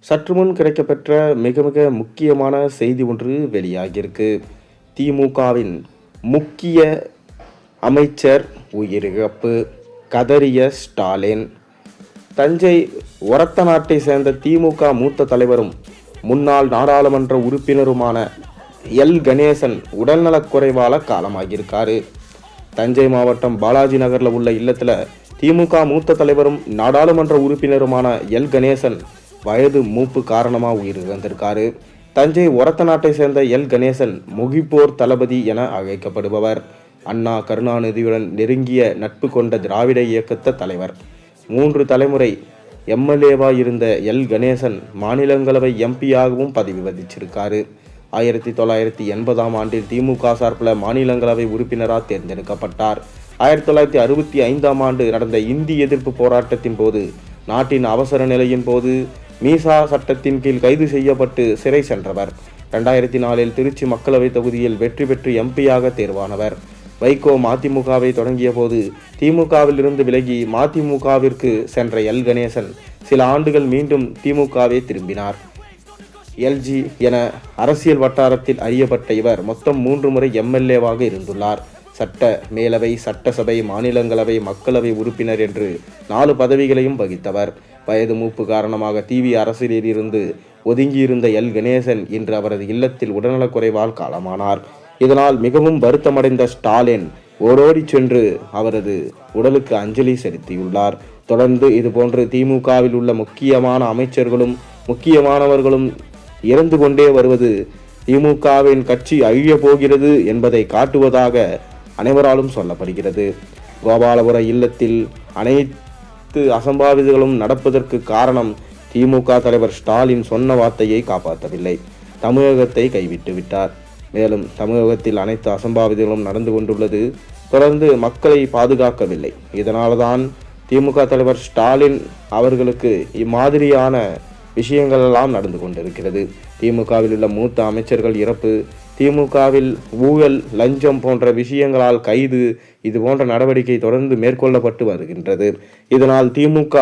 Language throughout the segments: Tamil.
சற்று முன் கிடைக்கப்பெற்ற மிக மிக முக்கியமான செய்தி ஒன்று வெளியாகியிருக்கு. திமுகவின் முக்கிய அமைச்சர் உயிரிழப்பு, கதறிய ஸ்டாலின். தஞ்சை ஒரத்தநாட்டை சேர்ந்த திமுக மூத்த தலைவரும் முன்னாள் நாடாளுமன்ற உறுப்பினருமான எல் கணேசன் உடல்நலக்குறைவால காலமாகியிருக்காரு. தஞ்சை மாவட்டம் பாலாஜி நகரில் உள்ள இல்லத்தில் திமுக மூத்த தலைவரும் நாடாளுமன்ற உறுப்பினருமான எல் கணேசன் வயது மூப்பு காரணமாக உயிரிழந்திருக்காரு. தஞ்சை ஒரத்தநாட்டை சேர்ந்த எல் கணேசன் முகிப்போர் தளபதி என அழைக்கப்படுபவர். அண்ணா கருணாநிதியுடன் நெருங்கிய நட்பு கொண்ட திராவிட இயக்கத்த தலைவர். 3 தலைமுறை எம்எல்ஏவா இருந்த எல் கணேசன் மாநிலங்களவை எம்பியாகவும் பதவி வகிச்சிருக்காரு. 1980ஆம் ஆண்டில் திமுக சார்பில் மாநிலங்களவை உறுப்பினராக தேர்ந்தெடுக்கப்பட்டார். 1965ஆம் ஆண்டு நடந்த இந்தி எதிர்ப்பு போராட்டத்தின் போது நாட்டின் அவசர நிலையின் போது மீசா சட்டத்தின் கீழ் கைது செய்யப்பட்டு சிறை சென்றவர். 2004இல் திருச்சி மக்களவை தொகுதியில் வெற்றி பெற்று எம்பியாக தேர்வானவர். வைகோ மதிமுகவை தொடங்கிய போது திமுகவில் இருந்து விலகி மதிமுகவிற்கு சென்ற எல் கணேசன் சில ஆண்டுகள் மீண்டும் திமுகவை திரும்பினார். எல்ஜி என அரசியல் வட்டாரத்தில் அறியப்பட்ட இவர் மொத்தம் 3 முறை எம்எல்ஏவாக இருந்துள்ளார். சட்ட மேலவை, சட்டசபை, மாநிலங்களவை, மக்களவை உறுப்பினர் என்று 4 பதவிகளையும் வகித்தவர். வயது மூப்பு காரணமாக டிவி அரசியலில் இருந்து ஒதுங்கியிருந்த எல் கணேசன் இன்று அவரது இல்லத்தில் உடல்நலக்குறைவால் காலமானார். இதனால் மிகவும் வருத்தமடைந்த ஸ்டாலின் ஓடோடி சென்று அவரது உடலுக்கு அஞ்சலி செலுத்தியுள்ளார். தொடர்ந்து இதுபோன்று திமுகவில் உள்ள முக்கியமான அமைச்சர்களும் முக்கியமானவர்களும் இறந்து கொண்டே வருவது திமுகவின் கட்சி அழிய போகிறது என்பதை காட்டுவதாக அனைவராலும் சொல்லப்படுகிறது. கோபாலபுர இல்லத்தில் அனைத்து அசம்பாவிதங்களும் நடப்பதற்கு காரணம் திமுக தலைவர் ஸ்டாலின் சொன்ன வார்த்தையை காப்பாற்றவில்லை. தமிழகத்தை கைவிட்டு விட்டார். மேலும் தமிழகத்தில் அனைத்து அசம்பாவிதங்களும் நடந்து கொண்டுள்ளது. தொடர்ந்து மக்களை பாதுகாக்கவில்லை. இதனால்தான் திமுக தலைவர் ஸ்டாலின் அவர்களுக்கு இம்மாதிரியான விஷயங்கள் எல்லாம் நடந்து கொண்டிருக்கிறது. திமுகவில் உள்ள மூத்த அமைச்சர்கள் இறப்பு, திமுகவில் ஊழல், லஞ்சம் போன்ற விஷயங்களால் கைது, இது போன்ற நடவடிக்கை தொடர்ந்து மேற்கொள்ளப்பட்டு வருகின்றது. இதனால் திமுக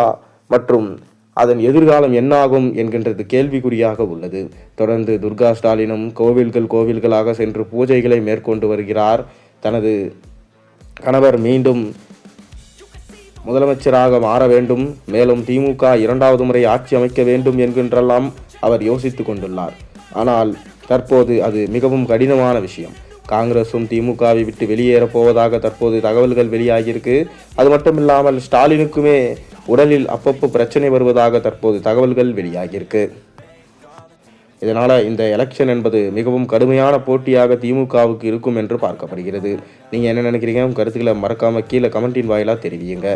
மற்றும் அதன் எதிர்காலம் என்னாகும் என்கின்றது கேள்விக்குறியாக உள்ளது. தொடர்ந்து துர்கா ஸ்டாலினும் கோவில்களாக சென்று பூஜைகளை மேற்கொண்டு வருகிறார். தனது கணவர் மீண்டும் முதலமைச்சராக மாற வேண்டும், மேலும் திமுக 2வது முறை ஆட்சி அமைக்க வேண்டும் என்கின்றெல்லாம் அவர் யோசித்து கொண்டுள்ளார். ஆனால் தற்போது அது மிகவும் கடினமான விஷயம். காங்கிரசும் திமுகவை விட்டு வெளியேறப் போவதாக தற்போது தகவல்கள் வெளியாகியிருக்கு. அது மட்டுமில்லாமல் ஸ்டாலினுக்குமே உடலில் அப்பப்போ பிரச்சனை வருவதாக தற்போது தகவல்கள் வெளியாகியிருக்கு. இதனால் இந்த எலெக்ஷன் என்பது மிகவும் கடுமையான போட்டியாக திமுகவுக்கு இருக்கும் என்று பார்க்கப்படுகிறது. நீங்கள் என்ன நினைக்கிறீங்க? கருத்துக்களை மறக்காமல் கீழே கமெண்டின் வாயிலாக தெரிவியுங்க.